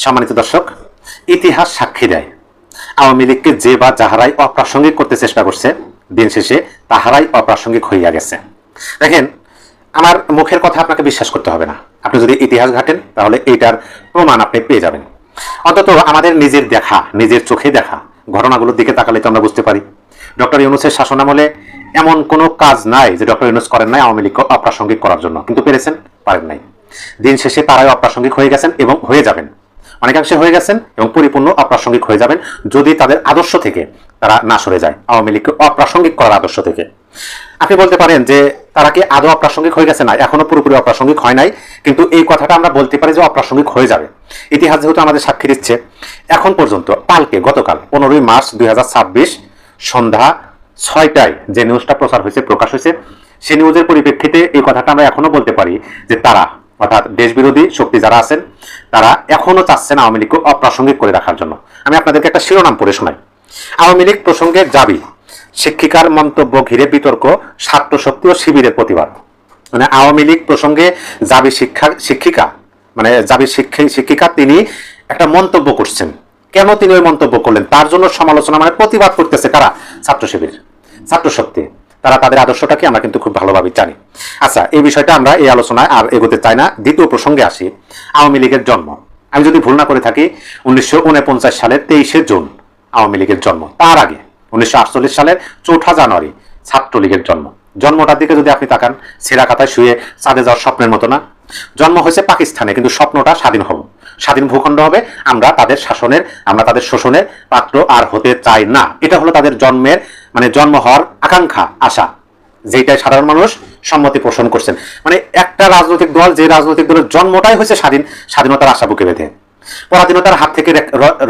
সম্মানিত দর্শক, ইতিহাস সাক্ষী দেয় আওয়ামী লীগকে যে বা যাহারাই অপ্রাসঙ্গিক করতে চেষ্টা করছে দিন শেষে তাহারাই অপ্রাসঙ্গিক হইয়া গেছে। দেখেন, আমার মুখের কথা আপনাকে বিশ্বাস করতে হবে না। আপনি যদি ইতিহাস ঘাটেন তাহলে এইটার প্রমাণ আপনি পেয়ে যাবেন। অন্তত আমাদের নিজের দেখা, নিজের চোখে দেখা ঘটনাগুলোর দিকে তাকালে তো আমরা বুঝতে পারি ডক্টর ইউনূসের শাসনামলে এমন কোনো কাজ নাই যে ডক্টর ইউনূস করেন নাই আওয়ামী লীগকে অপ্রাসঙ্গিক করার জন্য। কিন্তু পেরেছেন? পারেন নাই। দিন শেষে তারাই অপ্রাসঙ্গিক হয়ে গেছেন এবং হয়ে যাবেন, অনেকাংশে হয়ে গেছেন এবং পরিপূর্ণ অপ্রাসঙ্গিক হয়ে যাবেন যদি তাদের আদর্শ থেকে তারা না সরে যায়, আওয়ামী লীগকে অপ্রাসঙ্গিক করার আদর্শ থেকে। আপনি বলতে পারেন যে তারা কি আদৌ অপ্রাসঙ্গিক হয়ে গেছে? না, এখনো পুরোপুরি অপ্রাসঙ্গিক হয় নাই, কিন্তু এই কথাটা আমরা বলতে পারি যে অপ্রাসঙ্গিক হয়ে যাবে। ইতিহাস যেহেতু আমাদের সাক্ষী দিচ্ছে, এখন পর্যন্ত গতকাল 15ই মার্চ 2026 সন্ধ্যা 6টায় যে নিউজটা প্রকাশ হয়েছে, সেই নিউজের পরিপ্রেক্ষিতে এই কথাটা আমরা এখনো বলতে পারি যে তারা, অর্থাৎ দেশবিরোধী শক্তি যারা আছেন, তারা এখনো চাচ্ছেন আওয়ামী লীগকে অপ্রাসঙ্গিক করে রাখার জন্য। আমি আপনাদেরকে একটা শিরোনাম পড়ে শোনাই। আওয়ামী লীগ প্রসঙ্গে দাবি, শিক্ষিকার মন্তব্য ঘিরে বিতর্ক, ছাত্র শক্তি ও শিবিরের প্রতিবাদ। মানে আওয়ামী লীগ প্রসঙ্গে শিক্ষিকা তিনি একটা মন্তব্য করছেন। কেন তিনি ওই মন্তব্য করলেন তার জন্য সমালোচনা, মানে প্রতিবাদ করতেছে কারা? ছাত্র শিবির, ছাত্র শক্তি। তারা তাদের আদর্শটাকে আমরা কিন্তু খুব ভালোভাবে জানি। আচ্ছা, এই বিষয়টা আমরা এই আলোচনায় আর এগোতে চাই না। দ্বিতীয় প্রসঙ্গে আসি। আওয়ামী লীগের জন্ম, আমি যদি ভুল না করে থাকি 1949 সালের 23শে জুন আওয়ামী লীগের জন্ম। তার আগে 1948 সালের 4ঠা জানুয়ারি ছাত্রলীগের জন্ম। জন্মটার দিকে যদি আপনি তাকান, ছেঁড়া কাতায় শুয়ে চাঁদে যাওয়ার স্বপ্নের মতো না। জন্ম হয়েছে পাকিস্তানে, কিন্তু স্বপ্নটা স্বাধীন হব, স্বাধীন ভূখণ্ড হবে, আমরা তাদের শাসনের, আমরা তাদের শোষণের পাত্র আর হতে চাই না। এটা হলো তাদের জন্মের, মানে জন্ম হওয়ার আকাঙ্ক্ষা, আশা, যেটাই সাধারণ মানুষ সম্মতি পোষণ করছেন। মানে একটা রাজনৈতিক দল, যে রাজনৈতিক দলের জন্মটাই হয়েছে স্বাধীনতার আশা বুকে বেঁধে, পরাধীনতার হাত থেকে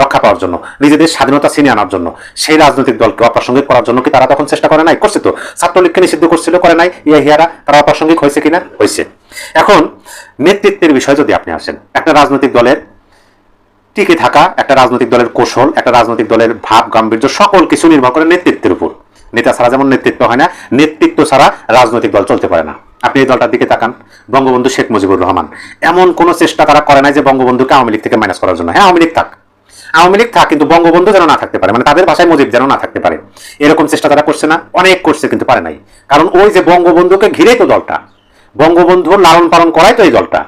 রক্ষা পাওয়ার জন্য, নিজেদের স্বাধীনতা ছিনিয়ে আনার জন্য, সেই রাজনৈতিক দলকে অপ্রাসঙ্গিক করার জন্য কি তারা তখন চেষ্টা করে নাই? করছে তো। ছাত্রলীগকে নিষিদ্ধ করছিল, করে নাই? ইয়াহিয়ারা, তারা অপ্রাসঙ্গিক হয়েছে কিনা? হয়েছে। এখন নেতৃত্বের বিষয় যদি আপনি আসেন, একটা রাজনৈতিক দলের টিকে থাকা, একটা রাজনৈতিক দলের কৌশল, একটা রাজনৈতিক দলের ভাব গাম্ভীর্য, সকল কিছু নির্ভর করে নেতৃত্বের উপর। নেতা ছাড়া যেমন নেতৃত্ব হয় না, নেতৃত্ব ছাড়া রাজনৈতিক দল চলতে পারে না। আপনি এই দলটার দিকে তাকান, বঙ্গবন্ধু শেখ মুজিবুর রহমান, এমন কোন চেষ্টা তারা করে নাই যে বঙ্গবন্ধুকে আওয়ামী লীগ থেকে মাইনাস করার জন্য। হ্যাঁ, আওয়ামী লীগ থাক, কিন্তু বঙ্গবন্ধু যেন না থাকতে পারে, মানে তাদের ভাষায় মুজিব যেন না থাকতে পারে, এরকম চেষ্টা তারা করছে না? অনেক করছে, কিন্তু পারে নাই। কারণ ওই যে বঙ্গবন্ধুকে ঘিরেই তো দলটা, বঙ্গবন্ধুর লালন পালন করাই তো এই দলটা।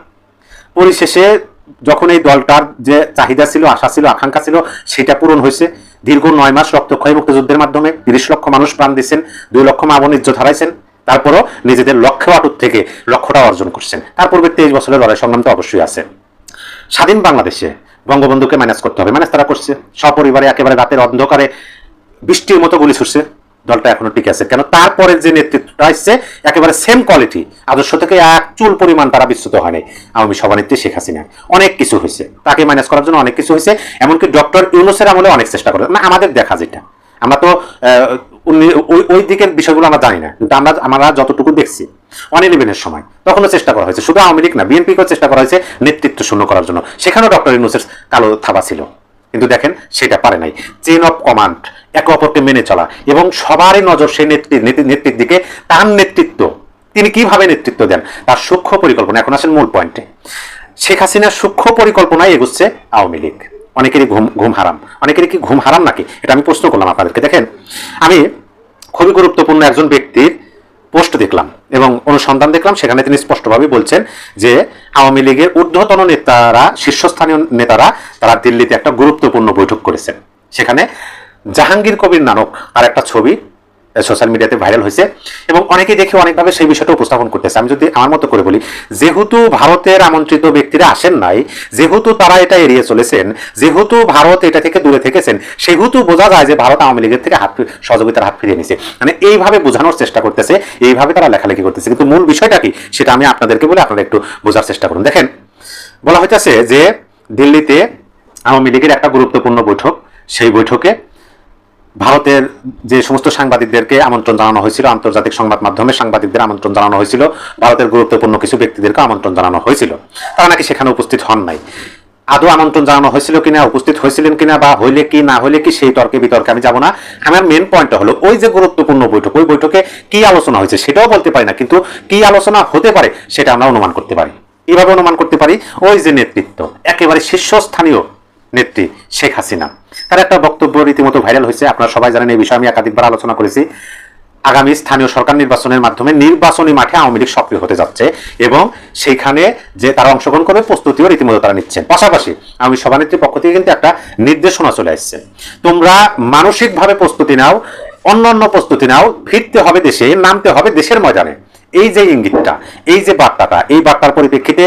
পরিশেষে যখন এই দলটার যে চাহিদা ছিল, আশা ছিল, আকাঙ্ক্ষা ছিল, সেটা পূরণ হয়েছে। দীর্ঘ 9 মাস রক্তক্ষয়ী মুক্তিযুদ্ধের মাধ্যমে 30 লক্ষ মানুষ প্রাণ দিচ্ছেন, 2 লক্ষ মা বোন ইজ্জত হারাইছেন, তারপরও নিজেদের লক্ষ্য আটুত থেকে লক্ষ্যটা অর্জন করছেন। তার পূর্বে 23 বছরের লড়াই সংগ্রাম তো অবশ্যই আছে। স্বাধীন বাংলাদেশে বঙ্গবন্ধুকে ম্যানেজ করতে হবে, ম্যানেজ তারা করছে। সপরিবারে একেবারে রাতের অন্ধকারে বৃষ্টির মতো গুলি ছুটছে, দলটা এখনো টিকে আছে। কেন? তারপরে যে নেতৃত্বটা আসছে একেবারে সেম কোয়ালিটি, আদর্শ থেকে এক চুল পরিমাণ তারা বিচ্যুত হয়নি। আওয়ামী সভানেত্রী শেখ হাসিনা অনেক কিছু হয়েছে, তাকে ম্যানেজ করার জন্য অনেক কিছু হয়েছে। এমনকি ডক্টর ইউনূসের আমলে অনেক চেষ্টা করে না, আমাদের দেখা যেটা, আমরা তো ওই দিকের বিষয়গুলো আমরা জানি না, কিন্তু আমরা যতটুকু দেখছি 111-এর সময় তখনও চেষ্টা করা হয়েছে, শুধু আওয়ামী লীগ না, বিএনপিকেও চেষ্টা করা হয়েছে নেতৃত্ব শূন্য করার জন্য। সেখানেও ডক্টর ইউনূসের কালো থাবা ছিল, কিন্তু দেখেন সেটা পারে নাই। চেইন অফ কমান্ড, একে অপরকে মেনে চলা, এবং সবারই নজর সেই নেতৃত্বের দিকে। তার নেতৃত্ব, তিনি কিভাবে নেতৃত্ব দেন, তার সূক্ষ্ম পরিকল্পনা। এখন আসেন মূল পয়েন্টে। শেখ হাসিনার সূক্ষ্ম পরিকল্পনায় এগুচ্ছে আওয়ামী লীগ। অনেকেরই ঘুম হারাম, অনেকেরই কি ঘুম হারাম নাকি, এটা আমি প্রশ্ন করলাম আপনাদেরকে। দেখেন, আমি খুবই গুরুত্বপূর্ণ একজন ব্যক্তির পোস্ট দেখলাম এবং অনুসন্ধান দেখলাম, সেখানে তিনি স্পষ্টভাবে বলছেন যে আওয়ামী লীগের ঊর্ধ্বতন নেতারা, শীর্ষস্থানীয় নেতারা, তারা দিল্লিতে একটা গুরুত্বপূর্ণ বৈঠক করেছেন। সেখানে জাহাঙ্গীর কবির নানক তার একটা ছবি সোশ্যাল মিডিয়াতে ভাইরাল হয়েছে এবং অনেকেই দেখে অনেকভাবে সেই বিষয়টা উপস্থাপন করতেছে। আমি যদি আমার মতো করে বলি, যেহেতু ভারতের আমন্ত্রিত ব্যক্তিরা আসেন নাই, যেহেতু তারা এটা এড়িয়ে চলেছেন, যেহেতু ভারত এটা থেকে দূরে থেকেছেন, সেহেতু বোঝা যায় যে ভারত আওয়ামী লীগের থেকে সহযোগিতার হাত ফিরিয়ে নিছে। মানে এইভাবে বোঝানোর চেষ্টা করতেছে, এইভাবে তারা লেখালেখি করতেছে। কিন্তু মূল বিষয়টা কি সেটা আমি আপনাদেরকে বলে আপনারা একটু বোঝার চেষ্টা করুন। দেখেন, বলা হইতেছে যে দিল্লিতে আওয়ামী লীগের একটা গুরুত্বপূর্ণ বৈঠক, সেই বৈঠকে ভারতের যে সমস্ত সাংবাদিকদেরকে আমন্ত্রণ জানানো হয়েছিল, আন্তর্জাতিক সংবাদ মাধ্যমে সাংবাদিকদের আমন্ত্রণ জানানো হয়েছিল, ভারতের গুরুত্বপূর্ণ কিছু ব্যক্তিদেরকে আমন্ত্রণ জানানো হয়েছিল, তারা নাকি সেখানে উপস্থিত হন নাই। আদৌ আমন্ত্রণ জানানো হয়েছিল কিনা, উপস্থিত হয়েছিলেন কিনা, বা হইলে কি না হইলে কি, সেই তর্কে বিতর্কে আমি যাব না। আমার মেন পয়েন্টটা হলো ওই যে গুরুত্বপূর্ণ বৈঠক, ওই বৈঠকে কি আলোচনা হয়েছে সেটাও বলতে পারি না, কিন্তু কি আলোচনা হতে পারে সেটা আমরা অনুমান করতে পারি। এভাবে অনুমান করতে পারি ওই যে নেতৃত্ব, একেবারে শীর্ষস্থানীয় নেত্রী শেখ হাসিনা, তার একটা বক্তব্য রীতিমতো ভাইরাল হয়েছে। আপনারা সবাই জানেন, এই বিষয়ে আমি একাধিকবার আলোচনা করেছি। আগামী স্থানীয় সরকার নির্বাচনের মাধ্যমে নির্বাচনী মাঠে আওয়ামী লীগ সক্রিয় হতে যাচ্ছে এবং সেইখানে যে তারা অংশগ্রহণ করবে প্রস্তুতিও রীতিমতো তারা নিচ্ছেন। পাশাপাশি আওয়ামী সভানেত্রীর পক্ষ থেকে কিন্তু একটা নির্দেশনা চলে আসছে, তোমরা মানসিকভাবে প্রস্তুতি নাও, অন্যান্য প্রস্তুতি নাও, ফিরতে হবে দেশে, নামতে হবে দেশের ময়দানে। এই যে ইঙ্গিতটা, এই যে বার্তাটা, এই বার্তার পরিপ্রেক্ষিতে